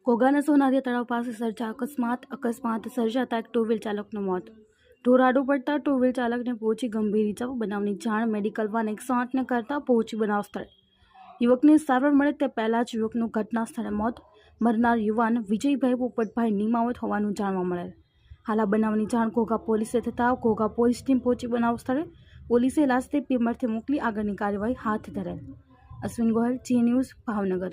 ઘોઘાના સોનારીયા તળાવ પાસે સર્જા અકસ્માત સર્જાતા એક ટુ વ્હીલ ચાલકનું મોત। ઢોર આડું પડતા ટુ વ્હીલ ચાલકને પહોંચી ગંભીર ઇજાઓ। બનાવની જાણ મેડિકલ વાન 108ને કરતા પહોંચી બનાવ સ્થળે યુવકને સારવાર મળે તે પહેલા જ યુવકનું ઘટના સ્થળે મોત। મરનાર યુવાન વિજયભાઈ પોપટભાઈ નિમાવત હોવાનું જાણવા મળેલ। હાલ આ બનાવની જાણ ઘોઘા પોલીસે થતાં ઘોઘા પોલીસ ટીમ પહોંચી બનાવ સ્થળે પોલીસે લાશને પીએમઆરથી મોકલી આગળની કાર્યવાહી હાથ ધરેલ। અશ્વિન ગોહિલ, જી ન્યૂઝ, ભાવનગર।